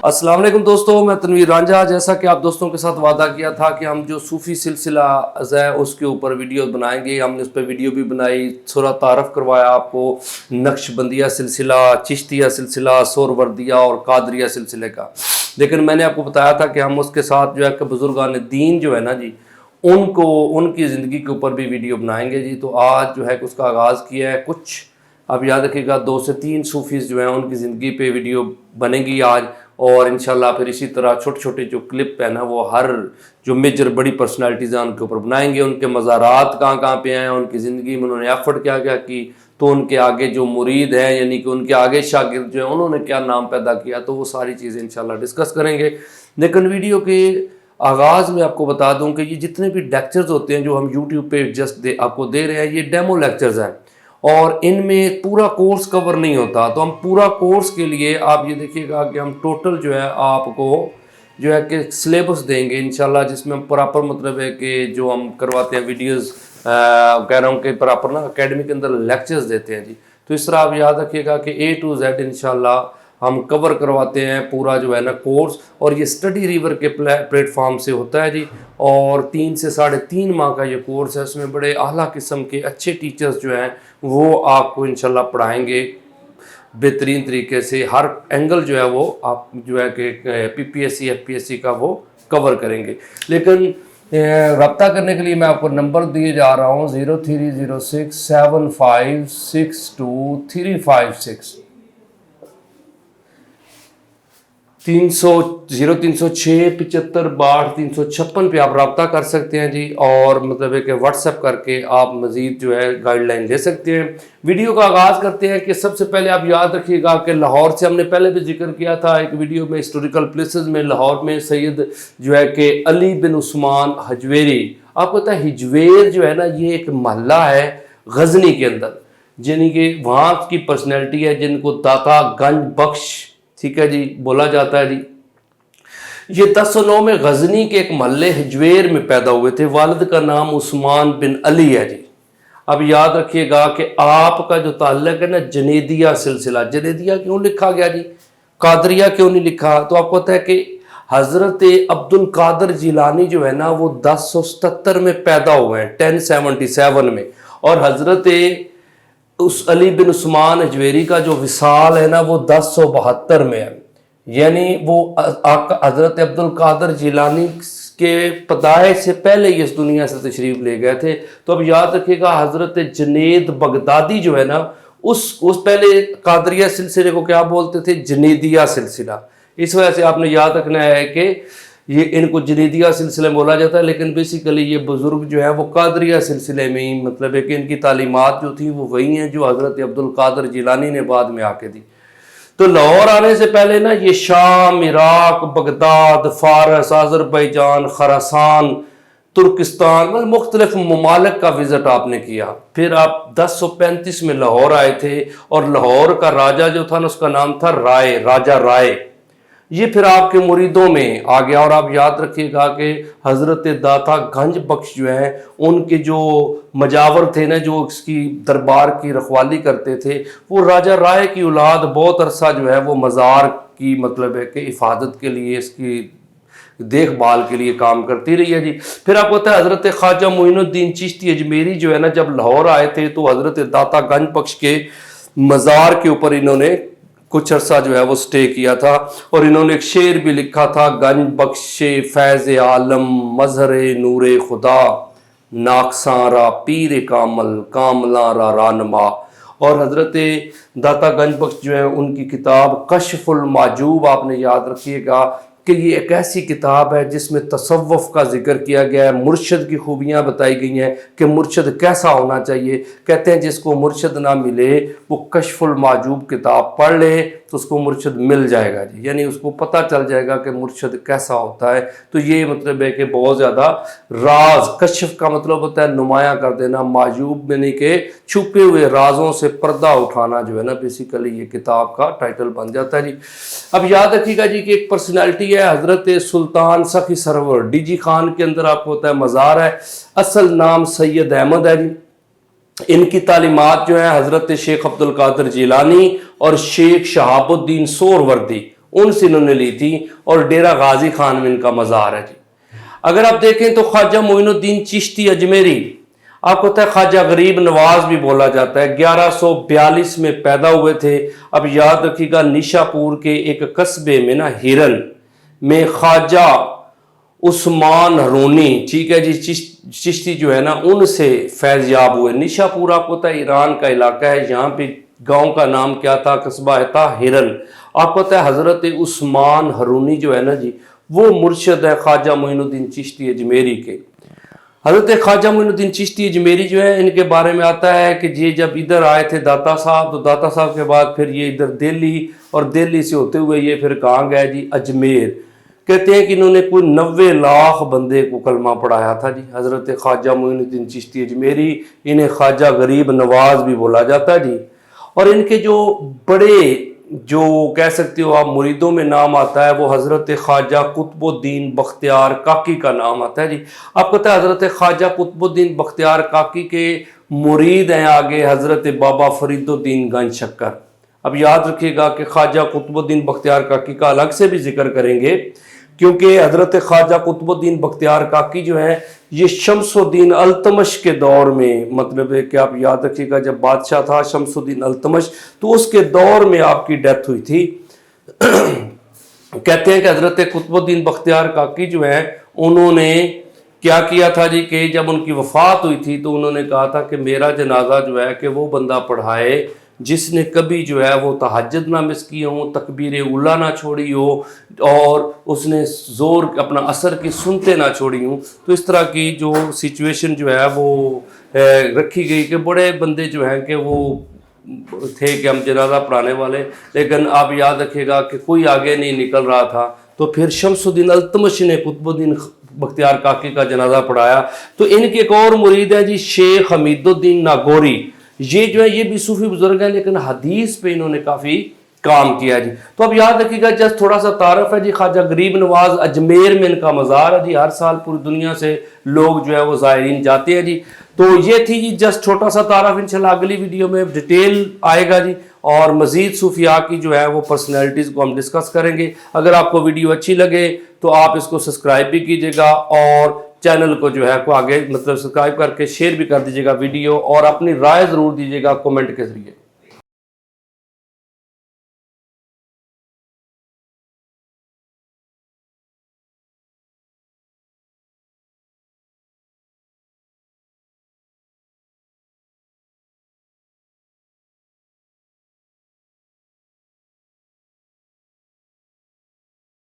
अस्सलाम वालेकुम दोस्तों, मैं तनवीर रांझा। जैसा कि आप दोस्तों के साथ वादा किया था कि हम जो सूफ़ी सिलसिला है उसके ऊपर वीडियो बनाएंगे, हमने उस पर वीडियो भी बनाई, थोड़ा तारफ़ करवाया आपको नक्शबंदिया सिलसिला, चिश्तिया सिलसिला, सोहरवर्दिया और कादरिया सिलसिले का। लेकिन मैंने आपको बताया था कि हम उसके साथ जो है कि बुज़ुर्गान दीन जो है ना जी, उनको उनकी ज़िंदगी के ऊपर भी वीडियो बनाएंगे जी। तो आज जो है कि उसका आगाज़ किया है। कुछ अब याद रखिएगा 2 से 3 सूफ़ीज़ जो हैं उनकी ज़िंदगी पे वीडियो बनेगी आज, और इंशाल्लाह फिर इसी तरह छोटे छोटे जो क्लिप है ना वो हर जो मेजर बड़ी पर्सनालिटीज़ हैं उनके ऊपर बनाएंगे। उनके मज़ारात कहाँ कहाँ पे हैं, उनकी ज़िंदगी में उन्होंने एफ़र्ट क्या क्या की, तो उनके आगे जो मुरीद हैं यानी कि उनके आगे शागिर्द जो हैं उन्होंने क्या नाम पैदा किया, तो वो सारी चीज़ें इंशाल्लाह डिस्कस करेंगे। लेकिन वीडियो के आगाज़ में आपको बता दूं कि ये जितने भी लेक्चर्स होते हैं जो हम यूट्यूब पे जस्ट आपको दे रहे हैं, ये डेमो लेक्चर्स हैं और इनमें पूरा कोर्स कवर नहीं होता। तो हम पूरा कोर्स के लिए आप ये देखिएगा कि हम टोटल जो है आपको जो है कि सिलेबस देंगे इंशाल्लाह, जिसमें हम प्रॉपर मतलब है कि जो हम करवाते हैं वीडियोस, कह रहा हूँ कि प्रॉपर ना अकेडमी के अंदर लेक्चर्स देते हैं जी। तो इस तरह आप याद रखिएगा कि A to Z इंशाल्लाह हम कवर करवाते हैं पूरा जो है ना कोर्स, और ये स्टडी रिवर के प्लेटफॉर्म से होता है जी। और 3 से 3.5 माह का ये कोर्स है, इसमें बड़े आला किस्म के अच्छे टीचर्स जो हैं वो आपको इंशाल्लाह पढ़ाएंगे बेहतरीन तरीके से। हर एंगल जो है वो आप जो है कि PPSC FPSC का वो कवर करेंगे। लेकिन रब्ता करने के लिए मैं आपको नंबर दिए जा रहा हूँ 03067562 0306 75 356 पे आप रब्ता कर सकते हैं जी। और मतलब है कि व्हाट्सएप करके आप मज़ीद जो है गाइडलाइन ले सकते हैं। वीडियो का आगाज़ करते हैं कि सबसे पहले आप याद रखिएगा कि लाहौर से हमने पहले भी जिक्र किया था एक वीडियो में, हिस्टोरिकल प्लेसेस में लाहौर में सैयद जो है कि अली बिन उस्मान हजवेरी। आपको पता है हिजवेर जो है ना ये एक महल्ला है गजनी के अंदर, यानी कि वहाँ की पर्सनैलिटी है जिनको दाता गंज बख्श, ठीक है जी, बोला जाता है जी। ये 1009 में गजनी के एक महल्ले हिजवेर में पैदा हुए थे। वालिद का नाम उस्मान बिन अली है जी। अब याद रखिएगा कि आपका जो ताल्लुक है ना जनेदिया सिलसिला, जनेदिया क्यों लिखा गया जी, कादरिया क्यों नहीं लिखा? तो आपको पता है कि हज़रत अब्दुल कादर जिलानी जो है ना वो 1077 में पैदा हुए हैं, 1077 में। और हज़रत उस अली बिन उस्मान हजवेरी का जो विसाल है ना वो 1072 में है, यानी वो हज़रत अब्दुल कादर जिलानी के पैदाइश से पहले ही इस दुनिया से तशरीफ़ ले गए थे। तो अब याद रखिएगा हज़रत जुनैद बगदादी जो है ना उस पहले कादरिया सिलसिले को क्या बोलते थे, जुनैदिया सिलसिला। इस वजह से आपने याद रखना है कि ये इनको जुनैदिया सिलसिले में बोला जाता है, लेकिन बेसिकली ये बुज़ुर्ग जो है वो कादरिया सिलसिले में ही मतलब है कि इनकी तालीमात जो थी वो वही हैं जो हज़रत अब्दुल कादर जिलानी ने बाद में आके दी। तो लाहौर आने से पहले ना ये शाम, इराक, बगदाद, फारस, आज़रबाईजान, खरासान, तुर्किस्तान मतलब मुख्तलिफ ममालिक का विज़िट आपने किया। फिर आप 1035 में लाहौर आए थे और लाहौर का राजा जो था ना उसका नाम था राय, राजा राय। ये फिर आपके मुरीदों में आ गया। और आप याद रखिएगा कि हज़रत दाता गंज बख्श जो है उनके जो मजावर थे ना जो इसकी दरबार की रखवाली करते थे, वो राजा राय की औलाद बहुत अरसा जो है वो मज़ार की मतलब है कि हिफाजत के लिए, इसकी देखभाल के लिए काम करती रही है जी। फिर आपको पता है हज़रत ख्वाजा मोइनुद्दीन चिश्ती अजमेरी जो है ना जब लाहौर आए थे तो हज़रत दाता गंज बख्श के मज़ार के ऊपर इन्होंने कुछ अरसा जो है वो स्टे किया था। और इन्होंने एक शेर भी लिखा था, गंज बख्शे फैज़ आलम मजहरे नूरे खुदा, नाकसारा पीर कामल कामलारा रानमा। और हज़रत दाता गंज बख्श जो है उनकी किताब कश्फुल माजूब आपने याद रखिएगा कि ये एक ऐसी किताब है जिसमें तसव्वुफ़ का जिक्र किया गया है, मुर्शद की खूबियाँ बताई गई हैं कि मुर्शद कैसा होना चाहिए। कहते हैं जिसको मुर्शद ना मिले वो कश्फुल माजूब किताब पढ़ ले तो उसको मुर्शद मिल जाएगा जी, यानी उसको पता चल जाएगा कि मुर्शद कैसा होता है। तो ये मतलब है कि बहुत ज़्यादा राज, कश्फ का मतलब होता है नुमायाँ कर देना, माजूब यानी कि छुपे हुए राजों से पर्दा उठाना जो है ना, बेसिकली ये किताब का टाइटल बन जाता है जी। अब याद रखिएगा जी कि एक पर्सनैलिटी है हज़रत सुल्तान सखी सरवर, DG खान के अंदर आपको होता है मज़ार है, असल नाम सैयद अहमद है जी। इनकी तालीमात जो है हज़रत शेख अब्दुल कादर जिलानी और शेख शहाबुद्दीन सोहरवर्दी उनसे इन्होंने ली थी, और डेरा गाजी खान में इनका मज़ार है जी। अगर आप देखें तो ख्वाजा मोइनुद्दीन चिश्ती अजमेरी, आपको पता है ख्वाजा गरीब नवाज भी बोला जाता है, 1142 में पैदा हुए थे। अब याद रखिएगा निशापुर के एक कस्बे में ना हिरन में ख्वाजा उस्मान हरूनी, ठीक है जी, चिश्ती जो है ना उनसे फैज़याब हुए। निशापुर आपको पता है ईरान का इलाका है, यहाँ पे गांव का नाम क्या था, कस्बा है था हिरन। आपको पता है हज़रत उस्मान हरूनी जो है ना जी वो मुर्शद है ख्वाजा मोइनुद्दीन चिश्ती अजमेरी के। हज़रत ख्वाजा मोइनुद्दीन चिश्ती अजमेरी जो है इनके बारे में आता है कि ये जब इधर आए थे दाता साहब, तो दाता साहब के बाद फिर ये इधर दिल्ली, और दिल्ली से होते हुए ये फिर कहाँ गए जी, अजमेर। कहते हैं कि इन्होंने कोई 90 लाख बंदे को कलमा पढ़ाया था जी, हज़रत ख्वाजा मोइनुद्दीन चिश्ती अजमेरी। इन्हें ख्वाजा गरीब नवाज भी बोला जाता है जी। और इनके जो बड़े जो कह सकते हो आप मुरीदों में नाम आता है वो हज़रत ख्वाजा कुतुबुद्दीन बख्तियार काकी का नाम आता है जी। आपको पता है हज़रत ख्वाजा कुतुबुद्दीन बख्तियार काकी के मुरीद हैं आगे हज़रत बाबा फरीदुद्दीन गंज शक्कर। अब याद रखिएगा कि ख्वाजा कुतुबुद्दीन बख्तियार काकी का अलग से भी जिक्र करेंगे, क्योंकि हज़रत ख्वाजा कुतुबुद्दीन बख्तियार काकी जो है ये शमसुद्दीन अल्तमश के दौर में, मतलब है कि आप याद रखिएगा जब बादशाह था शमसुद्दीन अल्तमश, तो उसके दौर में आपकी डेथ हुई थी। कहते हैं कि हज़रत कुतुबुद्दीन बख्तियार काकी जो है उन्होंने क्या किया था जी कि जब उनकी वफ़ात हुई थी तो उन्होंने कहा था कि मेरा जनाजा जो है कि वो बंदा पढ़ाए जिसने कभी जो है वो तहज्जुद ना मिस की हो, तकबीर उला ना छोड़ी हो, और उसने ज़ोर अपना असर की सुनते ना छोड़ी हूँ। तो इस तरह की जो सिचुएशन जो है वो रखी गई कि बड़े बंदे जो हैं कि वो थे कि हम जनाजा पढ़ाने वाले, लेकिन आप याद रखिएगा कि कोई आगे नहीं निकल रहा था। तो फिर शमसुद्दीन अल्तमश ने कुतुबुद्दीन बख्तियार काकी का जनाजा पढ़ाया। तो इनके एक और मुरीद है जी शेख हमीदुद्दीन नागौरी, ये जो है ये भी सूफी बुजुर्ग हैं, लेकिन हदीस पे इन्होंने काफ़ी काम किया जी। तो अब याद रखिएगा जस्ट थोड़ा सा तारफ है जी, ख्वाजा गरीब नवाज अजमेर में इनका मज़ार है जी। हर साल पूरी दुनिया से लोग जो है वो ज़ायरीन जाते हैं जी। तो ये थी जी जस्ट छोटा सा तारफ। इंशाल्लाह अगली वीडियो में डिटेल आएगा जी, और मज़ीद सूफिया की जो है वो पर्सनैलिटीज़ को हम डिस्कस करेंगे। अगर आपको वीडियो अच्छी लगे तो आप इसको सब्सक्राइब भी कीजिएगा, और चैनल को जो है को आगे मतलब सब्सक्राइब करके शेयर भी कर दीजिएगा वीडियो, और अपनी राय ज़रूर दीजिएगा कमेंट के ज़रिए।